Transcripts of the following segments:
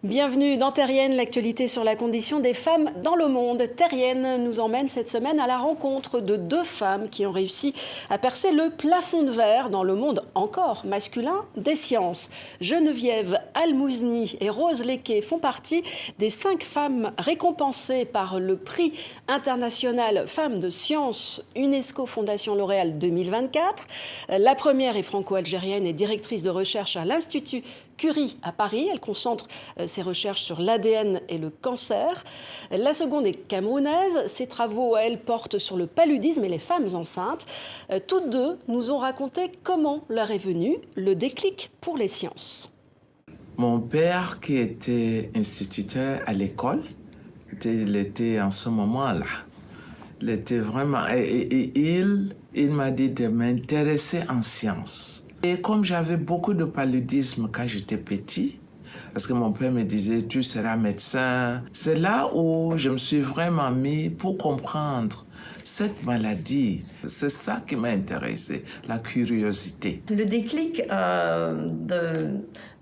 Bienvenue dans Terrienne, l'actualité sur la condition des femmes dans le monde. Terrienne nous emmène cette semaine à la rencontre de deux femmes qui ont réussi à percer le plafond de verre dans le monde encore masculin des sciences. Geneviève Almouzni et Rose Lequet font partie des 5 femmes récompensées par le prix international Femmes de Sciences UNESCO Fondation L'Oréal 2024. La première est franco-algérienne et directrice de recherche à l'Institut Curie à Paris. Elle concentre ses recherches sur l'ADN et le cancer. La seconde est camerounaise. Ses travaux, elle, portent sur le paludisme et les femmes enceintes. Toutes deux nous ont raconté comment leur est venu le déclic pour les sciences. Mon père, qui était instituteur à l'école, il était en ce moment-là. Il était vraiment... Et il m'a dit de m'intéresser en sciences. Et comme j'avais beaucoup de paludisme quand j'étais petit, parce que mon père me disait, tu seras médecin, c'est là où je me suis vraiment mis pour comprendre cette maladie. C'est ça qui m'a intéressé, la curiosité. Le déclic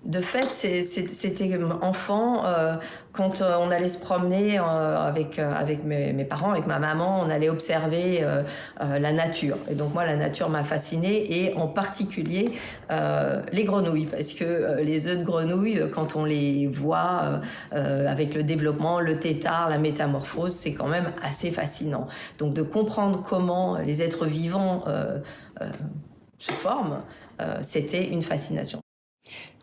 de fait, c'était enfant, quand on allait se promener avec mes parents, avec ma maman, on allait observer la nature. Et donc moi, la nature m'a fascinée, et en particulier les grenouilles, parce que les œufs de grenouille, quand on les voit avec le développement, le tétard, la métamorphose, c'est quand même assez fascinant. Donc de comprendre comment les êtres vivants se forment, c'était une fascination.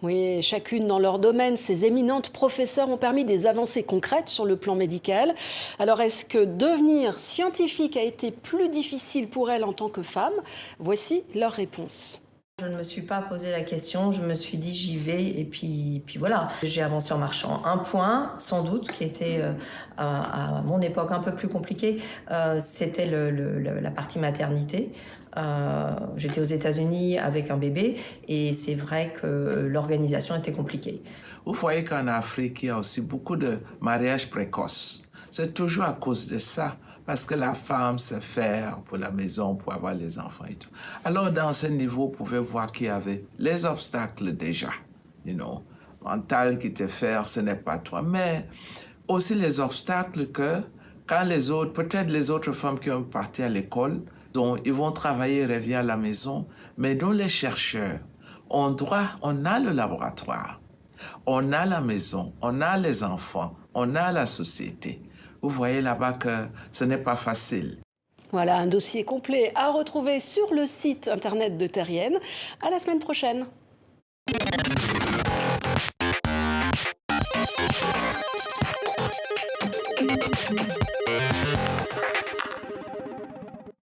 Oui, chacune dans leur domaine, ces éminentes professeurs ont permis des avancées concrètes sur le plan médical. Alors, est-ce que devenir scientifique a été plus difficile pour elles en tant que femmes? Voici leur réponse. Je ne me suis pas posé la question, je me suis dit j'y vais, et puis voilà. J'ai avancé en marchant. Un point, sans doute, qui était à mon époque un peu plus compliqué, c'était la partie maternité. J'étais aux États-Unis avec un bébé, et c'est vrai que l'organisation était compliquée. Vous voyez qu'en Afrique, il y a aussi beaucoup de mariages précoces. C'est toujours à cause de ça, parce que la femme sait faire pour la maison, pour avoir les enfants et tout. Alors, dans ce niveau, vous pouvez voir qu'il y avait les obstacles déjà, mental qui te fait, ce n'est pas toi, mais aussi les obstacles que quand les autres, peut-être les autres femmes qui ont parti à l'école, ils vont travailler, reviennent à la maison, mais nous les chercheurs, on a le laboratoire, on a la maison, on a les enfants, on a la société. Vous voyez là-bas que ce n'est pas facile. Voilà, un dossier complet à retrouver sur le site internet de Terrienne. À la semaine prochaine.